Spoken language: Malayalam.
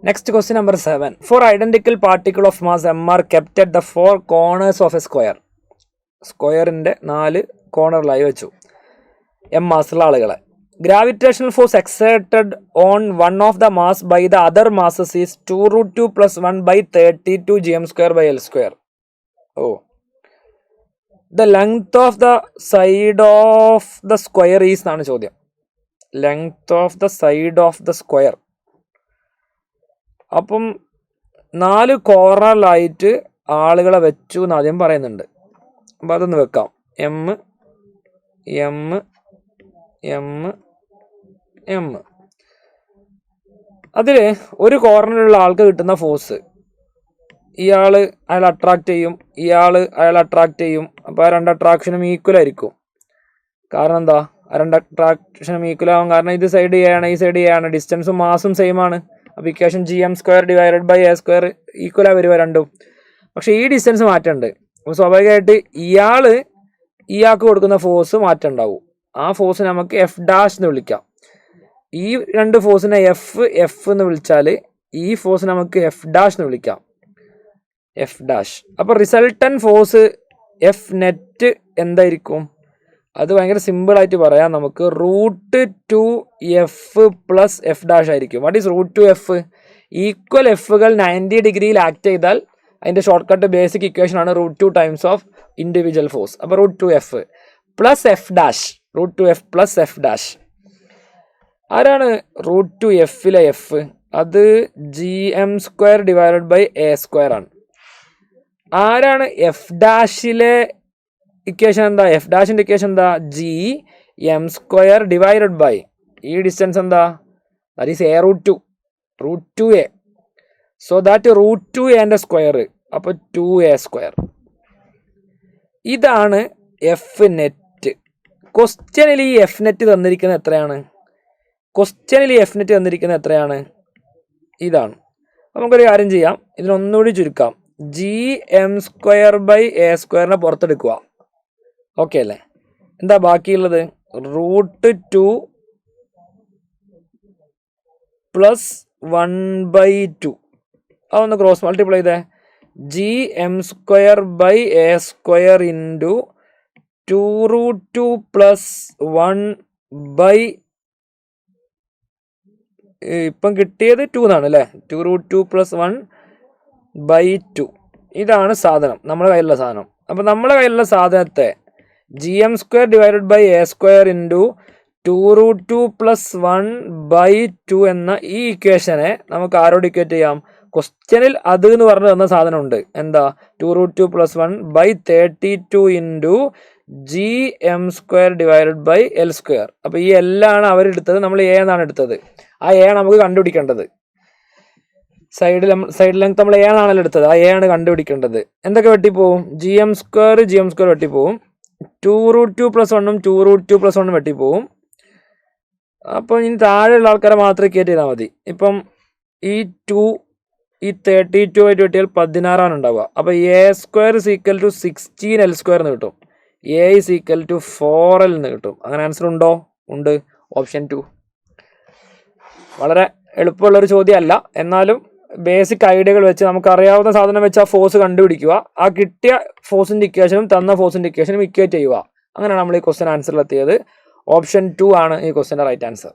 Next question number 7. 4 identical particles of mass m are kept at the 4 corners of a square. സ്ക്വയറിൻ്റെ 4 കോർണറിലായി വെച്ചു എം മാസുള്ള ആളുകളെ. Gravitational force exerted on one of the mass by the other masses is 2√2 + 1/32 gm²/L². Oh, the length of the side of the square is എന്നാണ് ചോദ്യം. Length of the side of the square. അപ്പം 4 കോർണറിലായിട്ട് ആളുകളെ വെച്ചു എന്ന് ആദ്യം പറയുന്നുണ്ട്. അപ്പോൾ അതൊന്ന് വെക്കാം. M M M M. അതിൽ ഒരു കോർണറിലുള്ള ആൾക്ക് കിട്ടുന്ന ഫോഴ്സ്, ഇയാൾ അയാൾ അട്രാക്റ്റ് ചെയ്യും, ഇയാൾ അയാൾ അട്രാക്റ്റ് ചെയ്യും. അപ്പോൾ ആ 2 അട്രാക്ഷനും ഈക്വൽ ആയിരിക്കും. കാരണം എന്താ? ആ 2 അട്രാക്ഷനും ഈക്വൽ ആവാൻ കാരണം ഇത് സൈഡ് എ ആണ്, ഈ സൈഡ് എ ആണ്, ഡിസ്റ്റൻസും മാസും സെയിം ആണ്. അപ്പോൾ ഇക്വേഷൻ gm²/A² ഈക്വലായി വരിക രണ്ടും. പക്ഷേ ഈ ഡിസ്റ്റൻസ് മാറ്റമുണ്ട്. അപ്പോൾ സ്വാഭാവികമായിട്ട് ഇയാൾക്ക് കൊടുക്കുന്ന ഫോഴ്സ് മാറ്റം ഉണ്ടാവും. ആ ഫോഴ്സ് നമുക്ക് F' എന്ന് വിളിക്കാം. ഈ 2 ഫോഴ്സിനെ എഫ് എന്ന് വിളിച്ചാൽ ഈ ഫോഴ്സ് നമുക്ക് F' എന്ന് വിളിക്കാം. F'. അപ്പോൾ റിസൾട്ടൻ ഫോഴ്സ് എഫ് നെറ്റ് എന്തായിരിക്കും? അത് ഭയങ്കര സിമ്പിളായിട്ട് പറയാം. നമുക്ക് √2f + F' ആയിരിക്കും. What is √2f? ഈക്വൽ എഫുകൾ 90 ഡിഗ്രിയിൽ ആക്ട് ചെയ്താൽ അതിൻ്റെ ഷോർട്ട് കട്ട് ബേസിക് ഇക്വേഷൻ ആണ് √2 ടൈംസ് ഓഫ് ഇൻഡിവിജ്വൽ ഫോഴ്സ്. അപ്പോൾ √2f + F'. √2f + F'. ആരാണ് √2f എഫ്? അത് gm²/A² ആണ്. ആരാണ് F' ഇക്വേഷൻ എന്താ? F' ഇക്വേഷൻ എന്താ? gm² ഈ ഡിസ്റ്റൻസ് എന്താ? That is A√2. √2a. So that √2a square. അപ്പോൾ 2a². ഇതാണ് എഫ് നെറ്റ്. ക്വസ്റ്റ്യനിൽ ഈ എഫ് നെറ്റ് തന്നിരിക്കുന്നത് എത്രയാണ്? ഇതാണ്. നമുക്കൊരു കാര്യം ചെയ്യാം, ഇതിനൊന്നുകൂടി ചുരുക്കാം. gm²/A² പുറത്തെടുക്കുക. ഓക്കെ അല്ലേ? എന്താ ബാക്കിയുള്ളത്? √2 + 1/2. അതൊന്ന് ക്രോസ് മൾട്ടിപ്ലൈ ചെയ്തേ. gm²/A² ഇൻറ്റു 2√2 + 1/, ഇപ്പം കിട്ടിയത് 2 എന്നാണ് അല്ലേ? 2√2 + 1/2. ഇതാണ് സാധനം, നമ്മുടെ കയ്യിലുള്ള സാധനം. അപ്പം നമ്മുടെ കയ്യിലുള്ള സാധനത്തെ gm²/A² ഇൻറ്റു 2√2 + 1/2 എന്ന ഈ ഇക്വേഷനെ നമുക്ക് ആരോട് ഇക്വേറ്റ് ചെയ്യാം? ക്വസ്റ്റ്യനിൽ അത് എന്ന് പറഞ്ഞു തന്ന സാധനമുണ്ട്. എന്താ? 2√2 + 1/32 ഇൻറ്റു gm²/L². അപ്പോൾ ഈ എല്ലാണ് അവരെടുത്തത്, നമ്മൾ എ എന്നാണ് എടുത്തത്. ആ എ നമുക്ക് കണ്ടുപിടിക്കേണ്ടത്. സൈഡ് ലെങ്ത് നമ്മൾ എ ആണല്ലോ എടുത്തത്, ആ എ ആണ് കണ്ടുപിടിക്കേണ്ടത്. എന്തൊക്കെ വെട്ടിപ്പോവും? gm² വെട്ടിപ്പോവും. 2√2 + 1 2√2 + 1 വെട്ടിപ്പോവും. അപ്പോൾ ഇനി താഴെയുള്ള ആൾക്കാരെ മാത്രം ഇക്വേറ്റ് ചെയ്താൽ മതി. ഇപ്പം ഈ 2 ഈ 32 ആയിട്ട് വെട്ടിയാൽ 16 ആണ് ഉണ്ടാവുക. അപ്പോൾ A² = 16L² എന്ന് കിട്ടും. A = 4L എന്ന് കിട്ടും. അങ്ങനെ ആൻസർ ഉണ്ടോ? ഉണ്ട്. ഓപ്ഷൻ 2. വളരെ എളുപ്പമുള്ളൊരു ചോദ്യമല്ല, എന്നാലും ബേസിക് ഐഡിയകൾ വെച്ച് നമുക്കറിയാവുന്ന സാധനം വെച്ച് ആ ഫോഴ്സ് കണ്ടുപിടിക്കുക. ആ കിട്ടിയ ഫോഴ്സിൻ്റെ ഇക്വേഷനും തന്ന ഫോഴ്സിൻ്റെ ഇക്വേഷനും ഇക്വേറ്റ് ചെയ്യുക. അങ്ങനെയാണ് നമ്മൾ ഈ ക്വസ്റ്റ്യൻ ആൻസറിലെത്തിയത്. ഓപ്ഷൻ 2 ആണ് ഈ ക്വസ്റ്റ്യൻ്റെ റൈറ്റ് ആൻസർ.